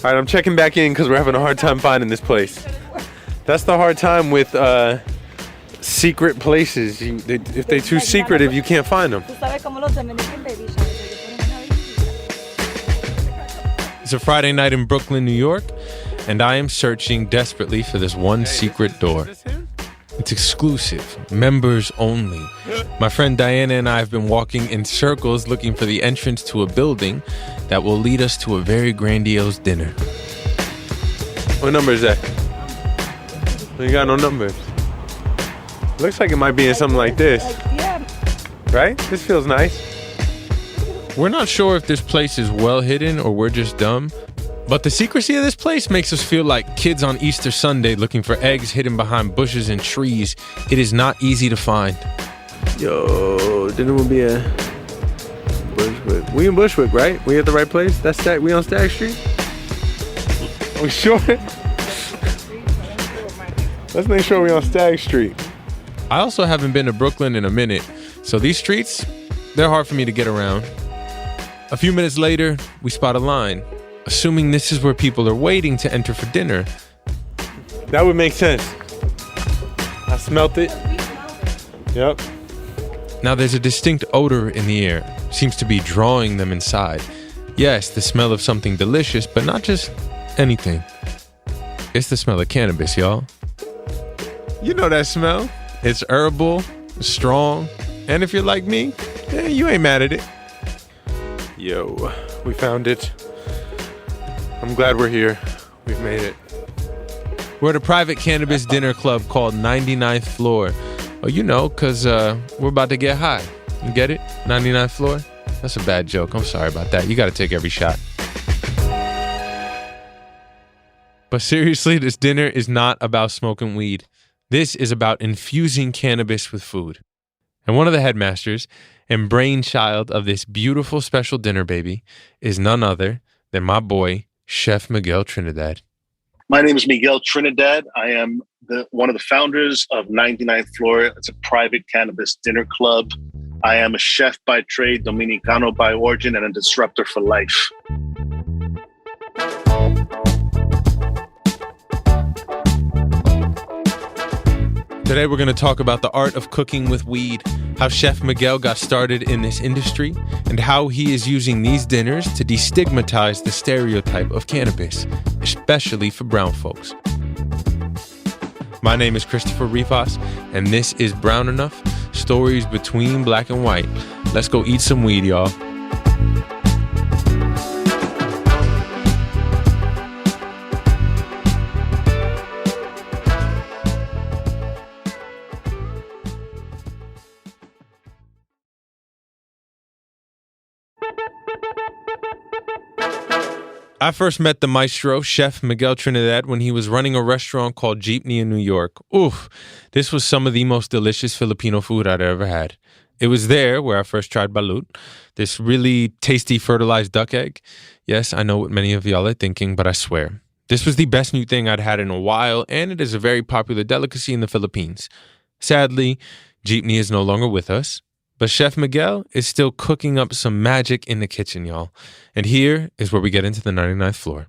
All right, I'm checking back in because we're having a hard time finding this place. That's the hard time with secret places. If they're too secretive, you can't find them. It's a Friday night in Brooklyn, New York, and I am searching desperately for this one secret door. It's exclusive, members only. My friend Diana and I have been walking in circles looking for the entrance to a building that will lead us to a very grandiose dinner. What number is that? We got no numbers. Looks like it might be in something like this. Right? This feels nice. We're not sure if this place is well hidden or we're just dumb, but the secrecy of this place makes us feel like kids on Easter Sunday looking for eggs hidden behind bushes and trees. It is not easy to find. Yo, then it will be a Bushwick. We in Bushwick, right? We at the right place? That's Stag. We on Stag Street? Are we sure? Let's make sure we on Stag Street. I also haven't been to Brooklyn in a minute, so these streets, they're hard for me to get around. A few minutes later, we spot a line, assuming this is where people are waiting to enter for dinner. That would make sense. I smelt it. Yep. Now there's a distinct odor in the air. Seems to be drawing them inside. Yes, the smell of something delicious, but not just anything. It's the smell of cannabis, y'all. You know that smell. It's herbal, strong, and if you're like me, you ain't mad at it. Yo, we found it. I'm glad we're here. We've made it. We're at a private cannabis dinner club called 99th Floor. Oh, you know, because we're about to get high. You get it? 99th Floor? That's a bad joke. I'm sorry about that. You got to take every shot. But seriously, this dinner is not about smoking weed. This is about infusing cannabis with food. And one of the headmasters and brainchild of this beautiful special dinner baby is none other than my boy, Chef Miguel Trinidad. My name is Miguel Trinidad. I am one of the founders of 99th Floor. It's a private cannabis dinner club. I am a chef by trade, Dominicano by origin, and a disruptor for life. Today we're going to talk about the art of cooking with weed, how Chef Miguel got started in this industry, and how he is using these dinners to destigmatize the stereotype of cannabis, especially for brown folks. My name is Christopher Rivas, and this is Brown Enough, Stories Between Black and White. Let's go eat some weed, y'all. I first met the maestro, Chef Miguel Trinidad, when he was running a restaurant called Jeepney in New York. Oof, this was some of the most delicious Filipino food I'd ever had. It was there where I first tried balut, this really tasty fertilized duck egg. Yes, I know what many of y'all are thinking, but I swear, this was the best new thing I'd had in a while, and it is a very popular delicacy in the Philippines. Sadly, Jeepney is no longer with us. But Chef Miguel is still cooking up some magic in the kitchen, y'all. And here is where we get into the 99th Floor.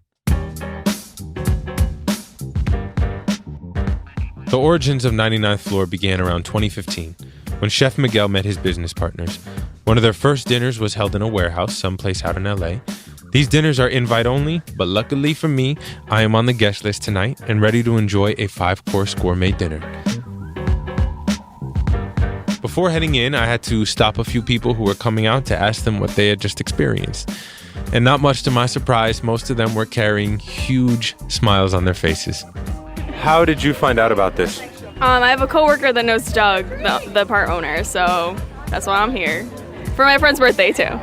The origins of 99th Floor began around 2015, when Chef Miguel met his business partners. One of their first dinners was held in a warehouse someplace out in LA. These dinners are invite only, but luckily for me, I am on the guest list tonight and ready to enjoy a 5-course gourmet dinner. Before heading in, I had to stop a few people who were coming out to ask them what they had just experienced. And not much to my surprise, most of them were carrying huge smiles on their faces. How did you find out about this? I have a coworker that knows Doug, the part owner, so that's why I'm here. For my friend's birthday, too.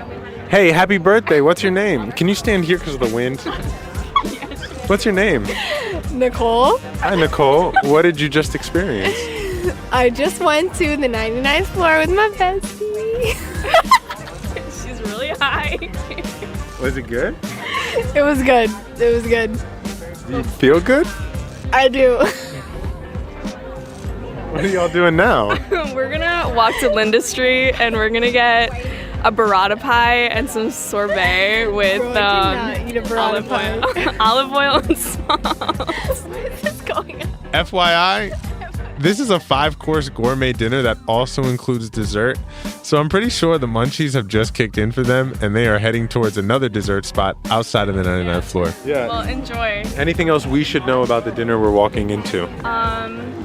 Hey, happy birthday. What's your name? Can you stand here because of the wind? What's your name? Nicole. Hi, Nicole. What did you just experience? I just went to the 99th Floor with my bestie. She's really high. Was it good? It was good. It was good. Do you feel good? I do. What are y'all doing now? We're gonna walk to Linda Street and we're gonna get a burrata pie and some sorbet with Bro, I did not eat a burrata olive oil. Olive oil and salt. What is this going on? FYI, this is a 5-course gourmet dinner that also includes dessert. So I'm pretty sure the munchies have just kicked in for them and they are heading towards another dessert spot outside of the 99th floor. Yeah. Well, enjoy. Anything else we should know about the dinner we're walking into?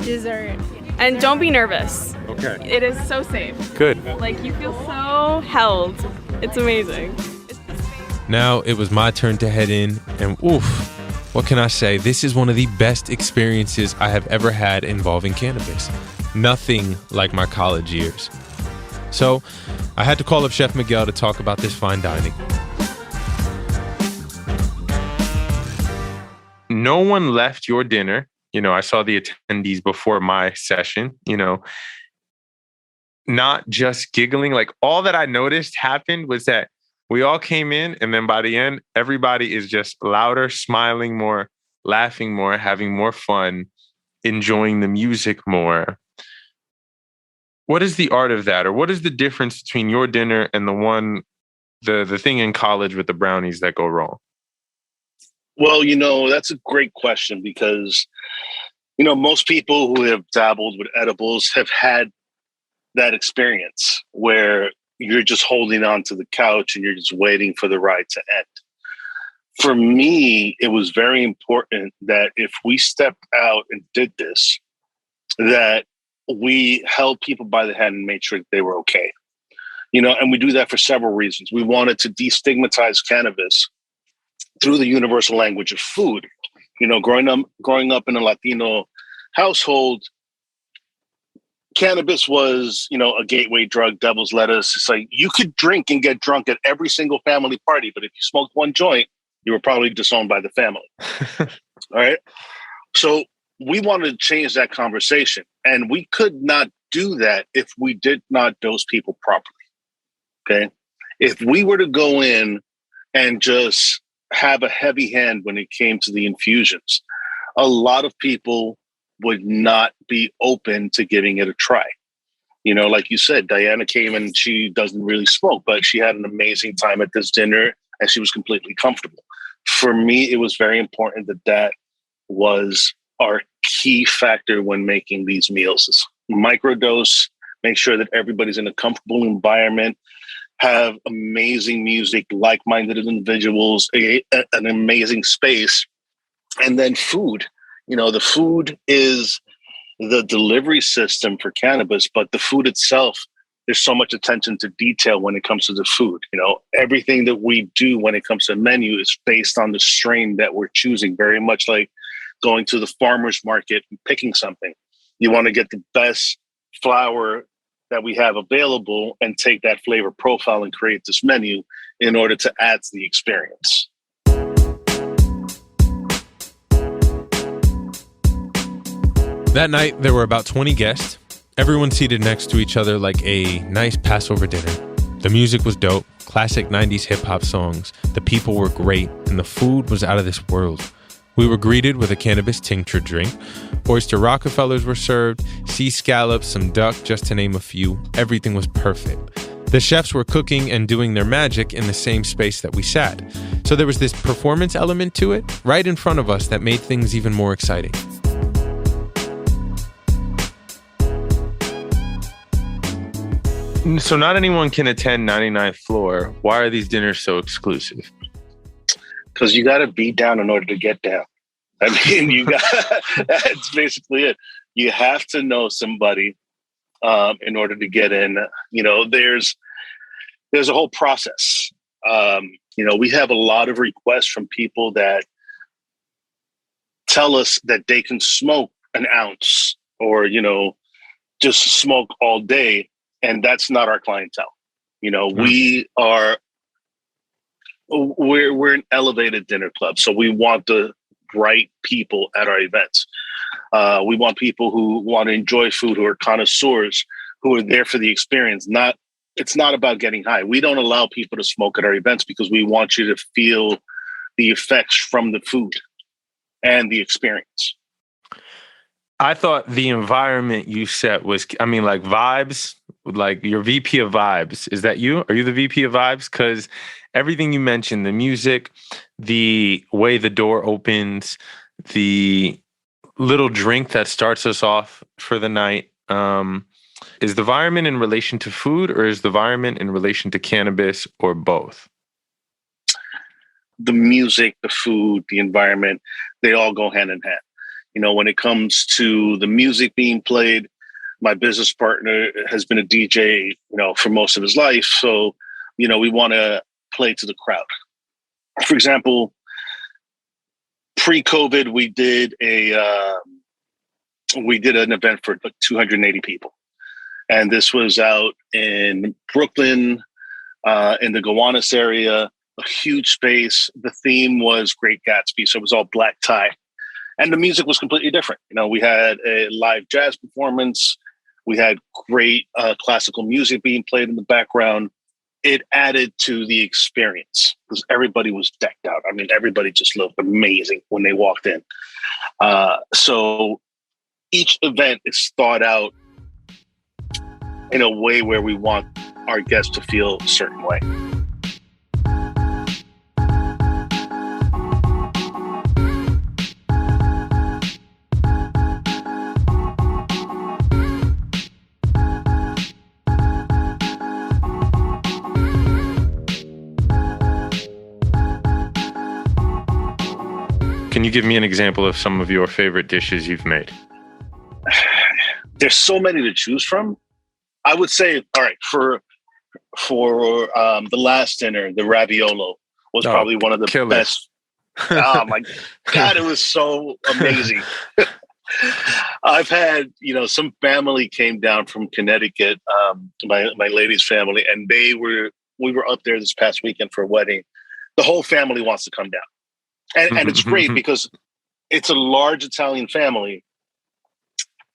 Dessert. And don't be nervous. Okay. It is so safe. Good. Like, you feel so held. It's amazing. Now it was my turn to head in, and oof, what can I say? This is one of the best experiences I have ever had involving cannabis. Nothing like my college years. So I had to call up Chef Miguel to talk about this fine dining. No one left your dinner. You know, I saw the attendees before my session, you know, not just giggling. Like, all that I noticed happened was that we all came in, and then by the end, everybody is just louder, smiling more, laughing more, having more fun, enjoying the music more. What is the art of that? Or what is the difference between your dinner and the thing in college with the brownies that go wrong? Well, that's a great question because, most people who have dabbled with edibles have had that experience where you're just holding on to the couch and you're just waiting for the ride to end. For me, it was very important that if we stepped out and did this, that we held people by the hand and made sure that they were okay. And we do that for several reasons. We wanted to destigmatize cannabis through the universal language of food. Growing up in a Latino household, cannabis was, a gateway drug, devil's lettuce. It's like you could drink and get drunk at every single family party, but if you smoked one joint, you were probably disowned by the family. All right. So we wanted to change that conversation, and we could not do that if we did not dose people properly. Okay. If we were to go in and just have a heavy hand when it came to the infusions, a lot of people would not be open to giving it a try. Like you said, Diana came and she doesn't really smoke, but she had an amazing time at this dinner and she was completely comfortable. For me, it was very important that was our key factor when making these meals. Is microdose, make sure that everybody's in a comfortable environment, have amazing music, like-minded individuals, an amazing space, and then food. The food is the delivery system for cannabis, but the food itself, there's so much attention to detail when it comes to the food. Everything that we do when it comes to a menu is based on the strain that we're choosing, very much like going to the farmer's market and picking something. You want to get the best flour that we have available and take that flavor profile and create this menu in order to add to the experience. That night, there were about 20 guests, everyone seated next to each other like a nice Passover dinner. The music was dope, classic 90s hip-hop songs, the people were great, and the food was out of this world. We were greeted with a cannabis tincture drink. Oyster Rockefellers were served, sea scallops, some duck, just to name a few. Everything was perfect. The chefs were cooking and doing their magic in the same space that we sat. So there was this performance element to it, right in front of us, that made things even more exciting. So not anyone can attend 99th floor. Why are these dinners so exclusive? Because you got to be down in order to get down. That's basically it. You have to know somebody in order to get in. There's a whole process. We have a lot of requests from people that tell us that they can smoke an ounce or, just smoke all day. And that's not our clientele. We're an elevated dinner club. So we want the right people at our events. We want people who want to enjoy food, who are connoisseurs, who are there for the experience. It's not about getting high. We don't allow people to smoke at our events because we want you to feel the effects from the food and the experience. I thought the environment you set was, like vibes, like your VP of Vibes. Is that you? Are you the VP of Vibes? Because everything you mentioned, the music, the way the door opens, the little drink that starts us off for the night. Is the environment in relation to food, or is the environment in relation to cannabis, or both? The music, the food, the environment, they all go hand in hand. When it comes to the music being played, my business partner has been a DJ, for most of his life. So, we want to play to the crowd. For example, pre-COVID, we did an event for like 280 people. And this was out in Brooklyn, in the Gowanus area, a huge space. The theme was Great Gatsby. So it was all black tie. And the music was completely different. We had a live jazz performance. We had great classical music being played in the background. It added to the experience because everybody was decked out. I mean, everybody just looked amazing when they walked in. So each event is thought out in a way where we want our guests to feel a certain way. Can you give me an example of some of your favorite dishes you've made? There's so many to choose from. I would say, all right, for the last dinner, the raviolo was probably one of the best. Oh my God, it was so amazing. I've had, some family came down from Connecticut, my lady's family, and we were up there this past weekend for a wedding. The whole family wants to come down. And it's great because it's a large Italian family.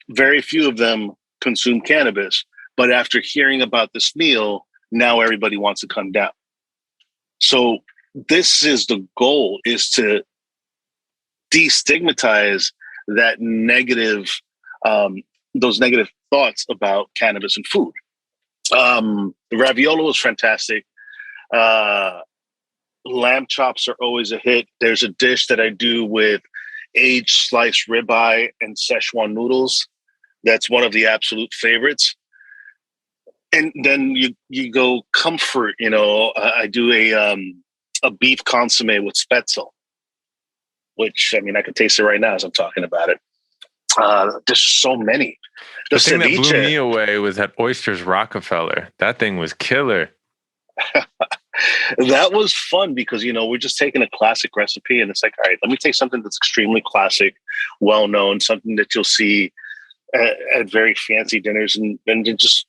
Very few of them consume cannabis, but after hearing about this meal, now everybody wants to come down. So this is the goal, is to destigmatize that those negative thoughts about cannabis and food. The raviolo is fantastic. Lamb chops are always a hit. There's a dish that I do with aged sliced ribeye and Szechuan noodles. That's one of the absolute favorites. And then you go comfort, I do a beef consomme with spätzle, which, I could taste it right now as I'm talking about it. There's so many. The thing that blew me away was that Oysters Rockefeller. That thing was killer. That was fun because, we're just taking a classic recipe and it's like, all right, let me take something that's extremely classic, well-known, something that you'll see at very fancy dinners and just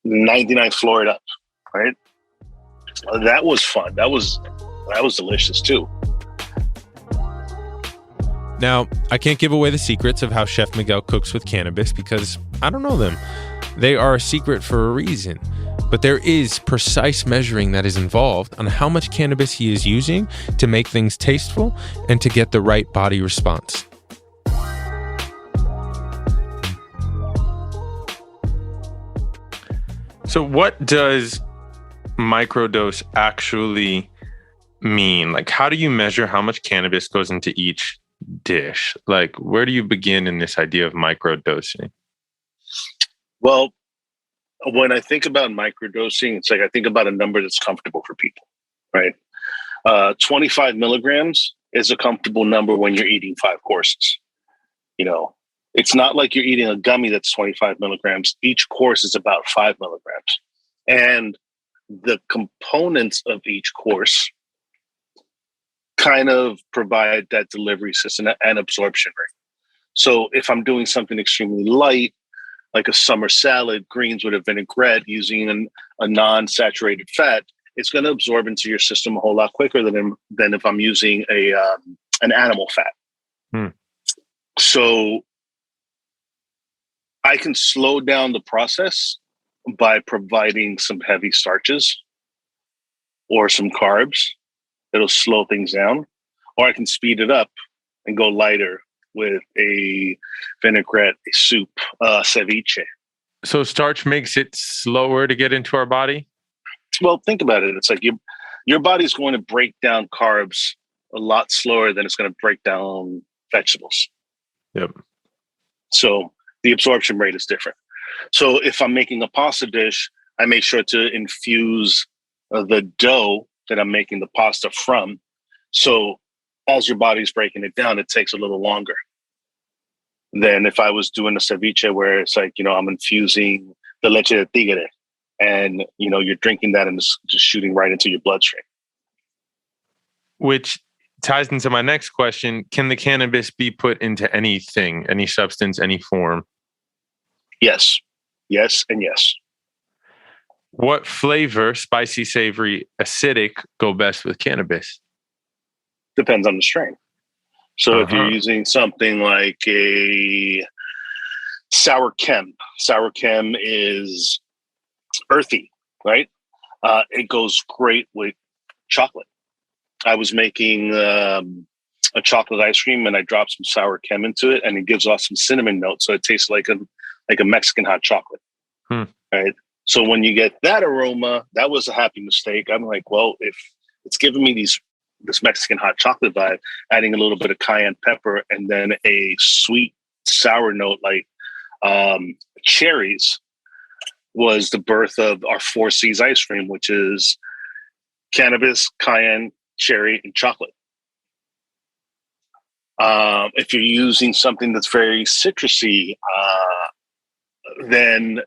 99 floor it up, right? That was fun. That was delicious too. Now, I can't give away the secrets of how Chef Miguel cooks with cannabis because I don't know them. They are a secret for a reason. But there is precise measuring that is involved on how much cannabis he is using to make things tasteful and to get the right body response. So what does microdose actually mean? Like, how do you measure how much cannabis goes into each dish? Like, where do you begin in this idea of microdosing? Well, when I think about microdosing, it's like I think about a number that's comfortable for people, right? 25 milligrams is a comfortable number when you're eating 5 courses. It's not like you're eating a gummy that's 25 milligrams. Each course is about 5 milligrams. And the components of each course kind of provide that delivery system and absorption rate. So if I'm doing something extremely light, like a summer salad, greens with a vinaigrette using a non-saturated fat, it's going to absorb into your system a whole lot quicker than if I'm using an animal fat. So I can slow down the process by providing some heavy starches or some carbs that'll slow things down, or I can speed it up and go lighter with a vinaigrette, a soup, ceviche. So starch makes it slower to get into our body? Well, think about it. It's like your body's going to break down carbs a lot slower than it's going to break down vegetables. Yep. So the absorption rate is different. So if I'm making a pasta dish, I make sure to infuse the dough that I'm making the pasta from. So as your body's breaking it down, it takes a little longer than if I was doing a ceviche where it's like, I'm infusing the leche de tigre and, you're drinking that and it's just shooting right into your bloodstream. Which ties into my next question. Can the cannabis be put into anything, any substance, any form? Yes. Yes and yes. What flavor, spicy, savory, acidic, go best with cannabis? Depends on the strain. So if you're using something like a sour chem is earthy, right? It goes great with chocolate. I was making a chocolate ice cream and I dropped some sour chem into it and it gives off some cinnamon notes. So it tastes like a Mexican hot chocolate, right? So when you get that aroma, that was a happy mistake. I'm like, well, if it's giving me this Mexican hot chocolate vibe, adding a little bit of cayenne pepper and then a sweet sour note like cherries was the birth of our 4 C's ice cream, which is cannabis, cayenne, cherry, and chocolate. If you're using something that's very citrusy, then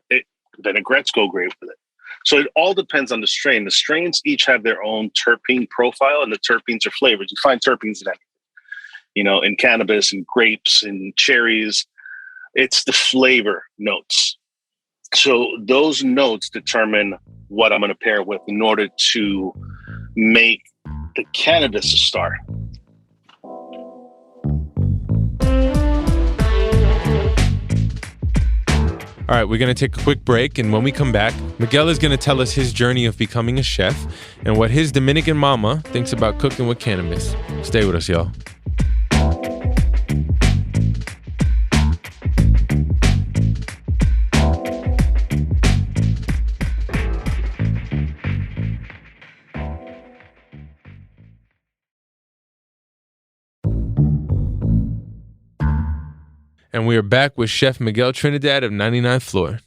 aigrettes go great with it. So it all depends on the strain. The strains each have their own terpene profile, and the terpenes are flavors. You find terpenes in everything, in cannabis and grapes and cherries. It's the flavor notes. So those notes determine what I'm going to pair with in order to make the cannabis a star. All right, we're going to take a quick break, and when we come back, Miguel is going to tell us his journey of becoming a chef and what his Dominican mama thinks about cooking with cannabis. Stay with us, y'all. And we are back with Chef Miguel Trinidad of 99th Floor.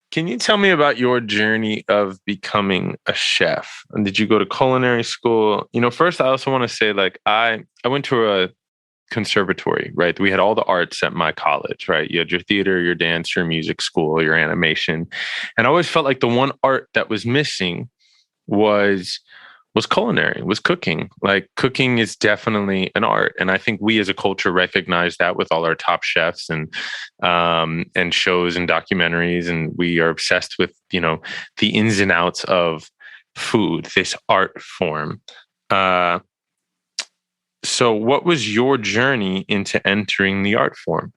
Can you tell me about your journey of becoming a chef? And did you go to culinary school? First, I also want to say, I went to a conservatory, right? We had all the arts at my college, right? You had your theater, your dance, your music school, your animation. And I always felt like the one art that was missing was culinary, was cooking. Like, cooking is definitely an art. And I think we as a culture recognize that with all our top chefs and shows and documentaries. And we are obsessed with, the ins and outs of food, this art form. So what was your journey into entering the art form?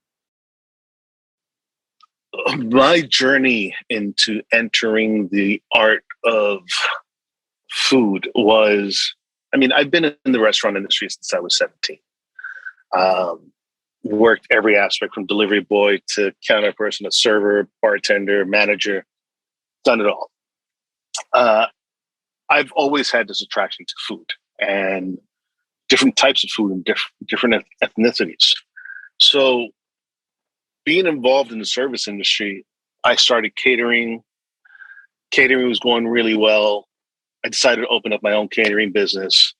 My journey into entering the art of food was, I've been in the restaurant industry since I was 17. Worked every aspect from delivery boy to counter person, a server, bartender, manager, done it all. I've always had this attraction to food and different types of food and different ethnicities. So being involved in the service industry, I started catering. Catering was going really well. I decided to open up my own catering business.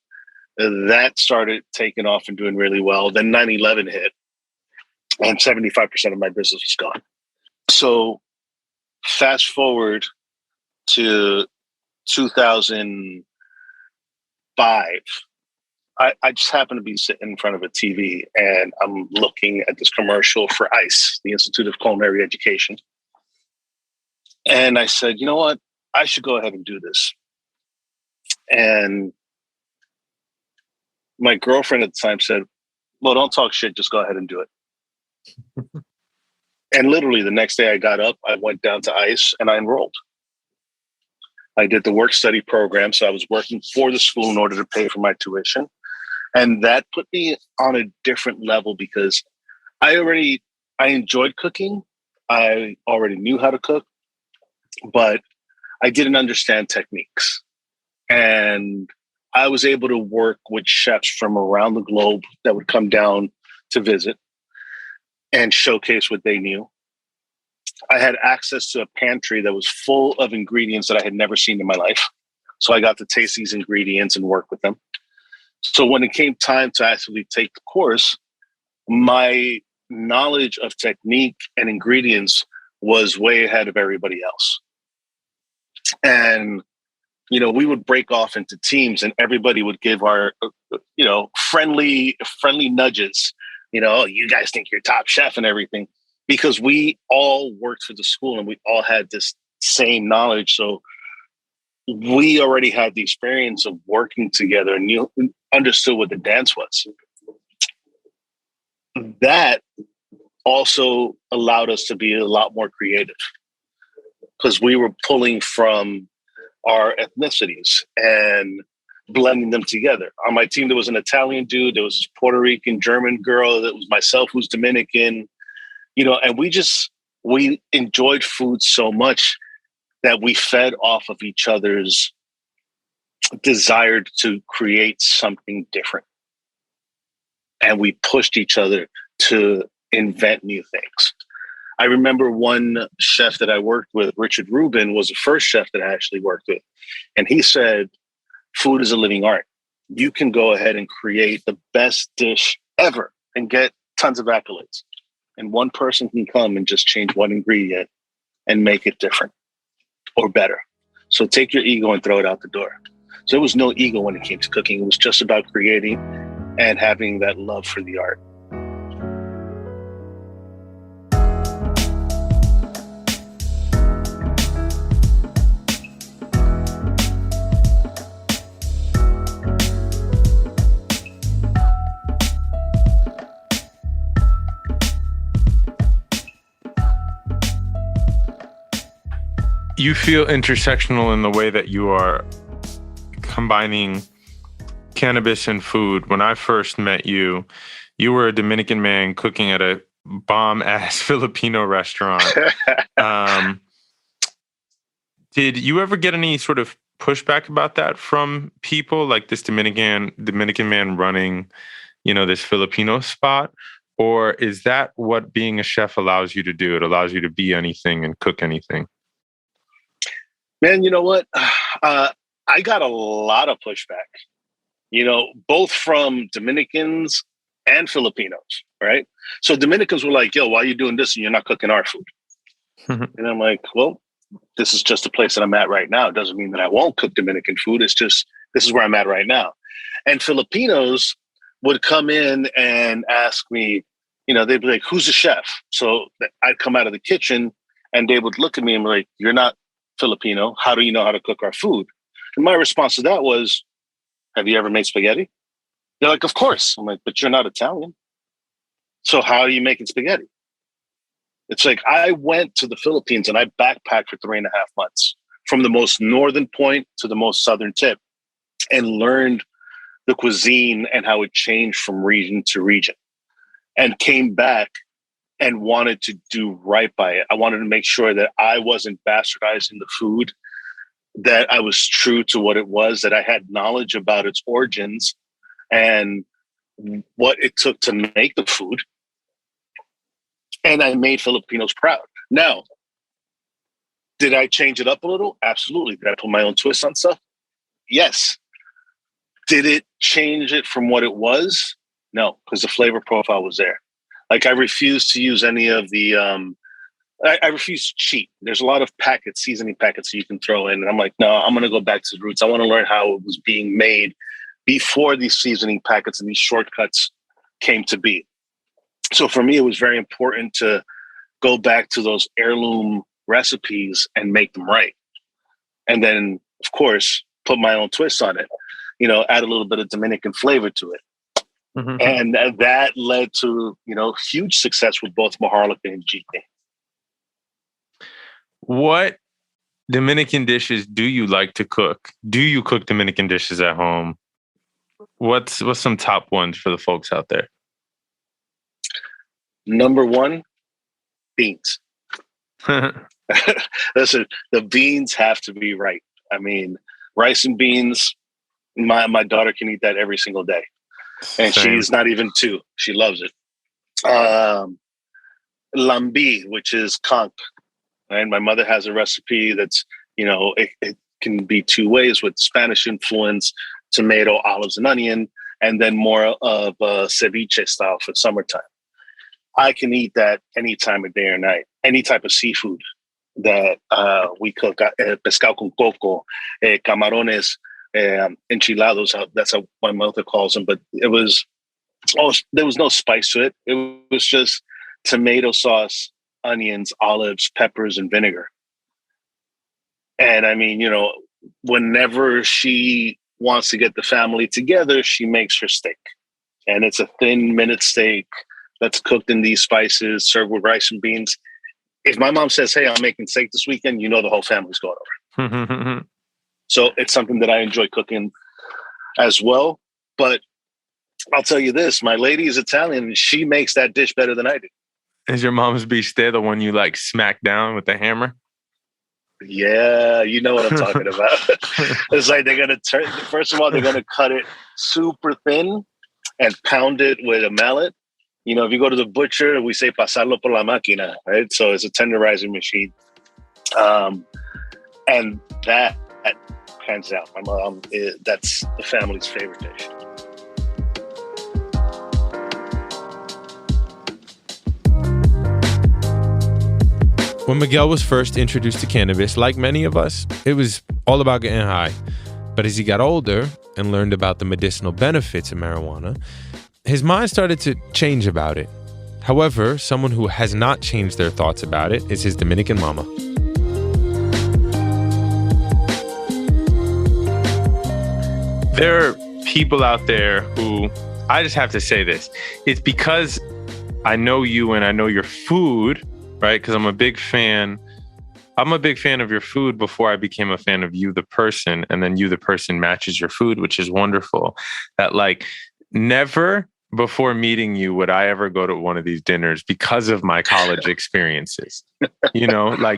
That started taking off and doing really well. Then 9/11 hit and 75% of my business was gone. So fast forward to 2005, I just happened to be sitting in front of a TV and I'm looking at this commercial for ICE, the Institute of Culinary Education. And I said, you know what? I should go ahead and do this. And my girlfriend at the time said, well, don't talk shit. Just go ahead and do it. And literally the next day I got up, I went down to ICE and I enrolled. I did the work study program. So I was working for the school in order to pay for my tuition. And that put me on a different level because I enjoyed cooking. I already knew how to cook, but I didn't understand techniques. And I was able to work with chefs from around the globe that would come down to visit and showcase what they knew. I had access to a pantry that was full of ingredients that I had never seen in my life. So I got to taste these ingredients and work with them. So when it came time to actually take the course, my knowledge of technique and ingredients was way ahead of everybody else. And, we would break off into teams and everybody would give our, friendly nudges, oh, you guys think you're top chef and everything, because we all worked for the school and we all had this same knowledge. So we already had the experience of working together and you understood what the dance was. That also allowed us to be a lot more creative because we were pulling from our ethnicities and blending them together. On my team, there was an Italian dude, there was a Puerto Rican, German girl, that was myself who's Dominican, and we enjoyed food so much that we fed off of each other's desire to create something different. And we pushed each other to invent new things. I remember one chef that I worked with, Richard Rubin, was the first chef that I actually worked with. And he said, food is a living art. You can go ahead and create the best dish ever and get tons of accolades. And one person can come and just change one ingredient and make it different or better. So take your ego and throw it out the door. So there was no ego when it came to cooking. It was just about creating and having that love for the art. You feel intersectional in the way that you are combining cannabis and food. When I first met you, you were a Dominican man cooking at a bomb-ass Filipino restaurant. Did you ever get any sort of pushback about that from people, like this Dominican man running, this Filipino spot? Or is that what being a chef allows you to do? It allows you to be anything and cook anything. Man, you know what? I got a lot of pushback, both from Dominicans and Filipinos, right? So Dominicans were like, yo, why are you doing this and you're not cooking our food? And I'm like, well, this is just the place that I'm at right now. It doesn't mean that I won't cook Dominican food. It's just, this is where I'm at right now. And Filipinos would come in and ask me, they'd be like, who's the chef? So I'd come out of the kitchen and they would look at me and be like, you're not Filipino. How do you know how to cook our food? And my response to that was, have you ever made spaghetti? They're like, of course. I'm like, but you're not Italian. So how are you making spaghetti? It's like, I went to the Philippines and I backpacked for 3.5 months from the most northern point to the most southern tip and learned the cuisine and how it changed from region to region and came back and wanted to do right by it. I wanted to make sure that I wasn't bastardizing the food, that I was true to what it was, that I had knowledge about its origins and what it took to make the food. And I made Filipinos proud. Now, did I change it up a little? Absolutely. Did I put my own twist on stuff? Yes. Did it change it from what it was? No, because the flavor profile was there. Like I refuse to use any of the, I refuse to cheat. There's a lot of packets, seasoning packets that you can throw in. And I'm like, no, I'm going to go back to the roots. I want to learn how it was being made before these seasoning packets and these shortcuts came to be. So for me, it was very important to go back to those heirloom recipes and make them right. And then, of course, put my own twist on it, add a little bit of Dominican flavor to it. Mm-hmm. And that led to, huge success with both Maharlika and Jeepney. What Dominican dishes do you like to cook? Do you cook Dominican dishes at home? What's some top ones for the folks out there? Number one, beans. Listen, the beans have to be right. I mean, rice and beans. My daughter can eat that every single day, and Same. she's not even 2. She loves it. Lambi, which is conch. Right? My mother has a recipe that's, it can be 2 ways with Spanish influence, tomato, olives, and onion, and then more of a ceviche style for summertime. I can eat that any time of day or night. Any type of seafood that we cook, pescado con coco, camarones, enchilados. That's how my mother calls them. But there was no spice to it. It was just tomato sauce, onions, olives, peppers, and vinegar. And I mean, whenever she wants to get the family together, she makes her steak. And it's a thin minute steak that's cooked in these spices, served with rice and beans. If my mom says, hey, I'm making steak this weekend, the whole family's going over. So it's something that I enjoy cooking as well. But I'll tell you this, my lady is Italian and she makes that dish better than I do. Is your mom's bistec the one you like smack down with the hammer? Yeah, you know what I'm talking about. It's like they're going to first of all, they're going to cut it super thin and pound it with a mallet. If you go to the butcher, we say pasarlo por la máquina, right? So it's a tenderizing machine. And that hands out. My mom, that's the family's favorite dish. When Miguel was first introduced to cannabis, like many of us, it was all about getting high. But as he got older and learned about the medicinal benefits of marijuana, his mind started to change about it. However, someone who has not changed their thoughts about it is his Dominican mama. There are people out there who, I just have to say this, it's because I know you and I know your food, right? Because I'm a big fan of your food before I became a fan of you, the person. And then you, the person, matches your food, which is wonderful. That never before meeting you would I ever go to one of these dinners because of my college experiences,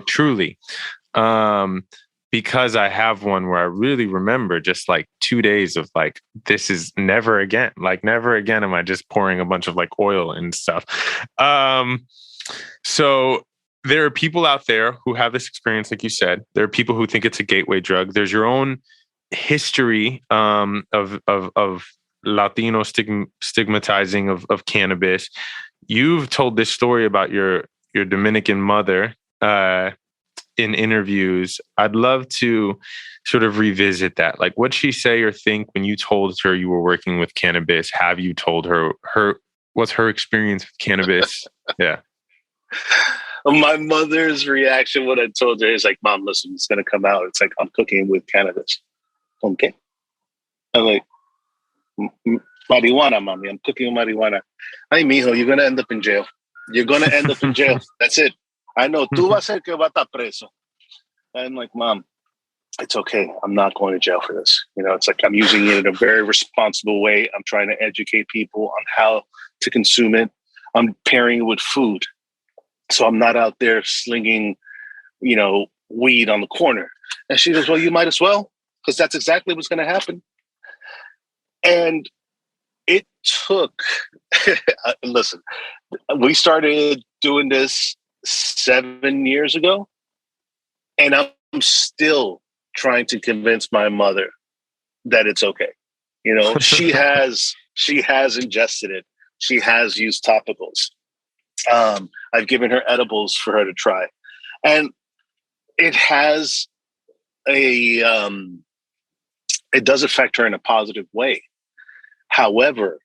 truly. Because I have one where I really remember just 2 days of this is never again. Never again am I just pouring a bunch of oil and stuff. So there are people out there who have this experience, like you said. There are people who think it's a gateway drug. There's your own history of Latino stigmatizing of cannabis. You've told this story about your Dominican mother in interviews. I'd love to sort of revisit that. What'd she say or think when you told her you were working with cannabis? Have you told her what's her experience with cannabis? Yeah. My mother's reaction when I told her is Mom, listen, it's going to come out. It's I'm cooking with cannabis. Okay. I'm marijuana, mommy. I'm cooking with marijuana. Ay, mijo, you're going to end up in jail. You're going to end up in jail. That's it. I know. Tú vas a ser que va a estar preso. I'm Mom, it's okay. I'm not going to jail for this. It's I'm using it in a very responsible way. I'm trying to educate people on how to consume it. I'm pairing it with food. So I'm not out there slinging, weed on the corner. And she goes, well, you might as well, because that's exactly what's going to happen. And it took, listen, we started doing this 7 years ago, and I'm still trying to convince my mother that it's okay. She has ingested it. She has used topicals. I've given her edibles for her to try, and it has it does affect her in a positive way. However,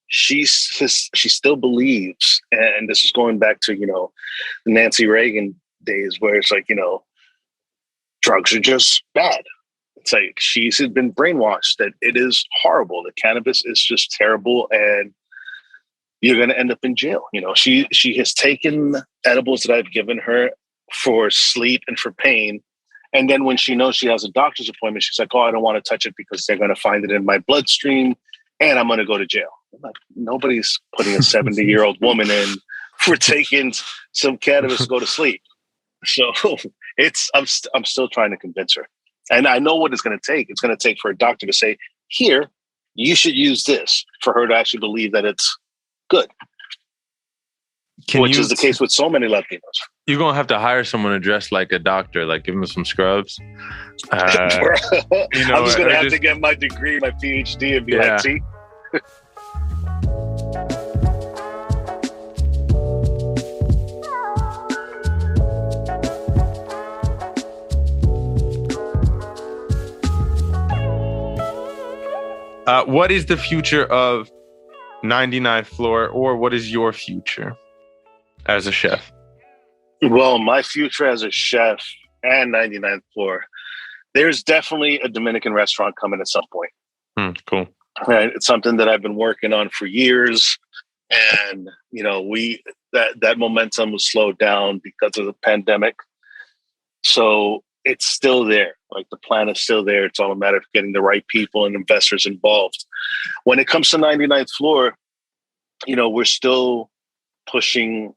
she still believes, and this is going back to, the Nancy Reagan days where it's drugs are just bad. It's she's been brainwashed that it is horrible, that cannabis is just terrible, and you're going to end up in jail. She has taken edibles that I've given her for sleep and for pain. And then when she knows she has a doctor's appointment, she's oh, I don't want to touch it because they're going to find it in my bloodstream and I'm going to go to jail. Nobody's putting a 70-year-old woman in for taking some cannabis to go to sleep. So I'm still trying to convince her. And I know what it's going to take. It's going to take for a doctor to say, here, you should use this, for her to actually believe that it's good. Which is the case with so many Latinos. You're going to have to hire someone to dress like a doctor, like give them some scrubs. I'm just going to have to get my degree, my PhD, and be like, see? What is the future of 99th Floor, or what is your future as a chef? Well, my future as a chef and 99th Floor, there's definitely a Dominican restaurant coming at some point. Cool. Right? It's something that I've been working on for years. And, that momentum was slowed down because of the pandemic. So it's still there. Like, the plan is still there. It's all a matter of getting the right people and investors involved. When it comes to 99th Floor, we're still pushing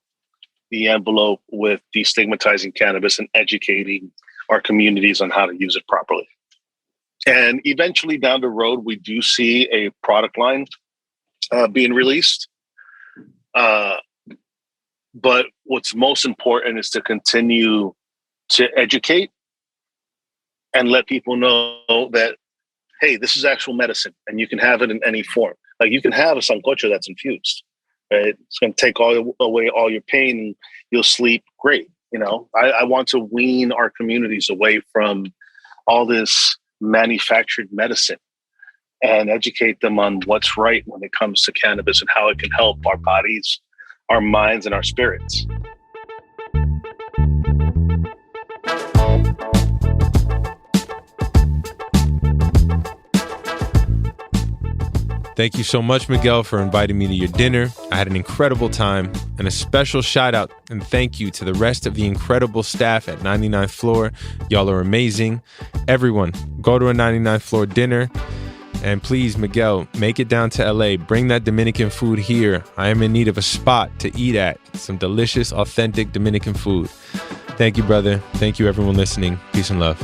the envelope with destigmatizing cannabis and educating our communities on how to use it properly. And eventually down the road, we do see a product line being released. But what's most important is to continue to educate and let people know that, hey, this is actual medicine and you can have it in any form. Like, you can have a sancocho that's infused, right? It's going to take away all your pain and you'll sleep great. I want to wean our communities away from all this manufactured medicine and educate them on what's right when it comes to cannabis and how it can help our bodies, our minds, and our spirits. Thank you so much, Miguel, for inviting me to your dinner. I had an incredible time, and a special shout out and thank you to the rest of the incredible staff at 99th Floor. Y'all are amazing. Everyone, go to a 99th Floor dinner. And please, Miguel, make it down to LA. Bring that Dominican food here. I am in need of a spot to eat at. Some delicious, authentic Dominican food. Thank you, brother. Thank you, everyone listening. Peace and love.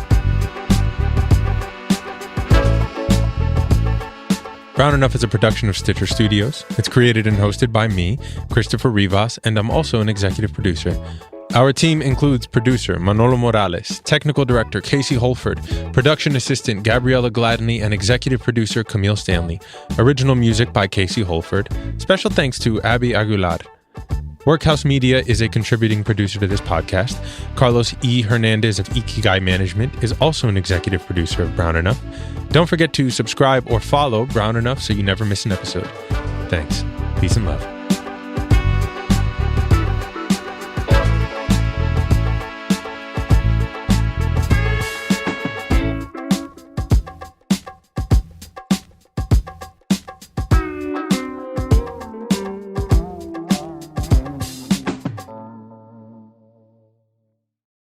Brown Enough is a production of Stitcher Studios. It's created and hosted by me, Christopher Rivas, and I'm also an executive producer. Our team includes producer Manolo Morales, technical director Casey Holford, production assistant Gabriella Gladney, and executive producer Camille Stanley. Original music by Casey Holford. Special thanks to Abby Aguilar. Workhouse Media is a contributing producer to this podcast. Carlos E. Hernandez of Ikigai Management is also an executive producer of Brown Enough. Don't forget to subscribe or follow Brown Enough so you never miss an episode. Thanks. Peace and love.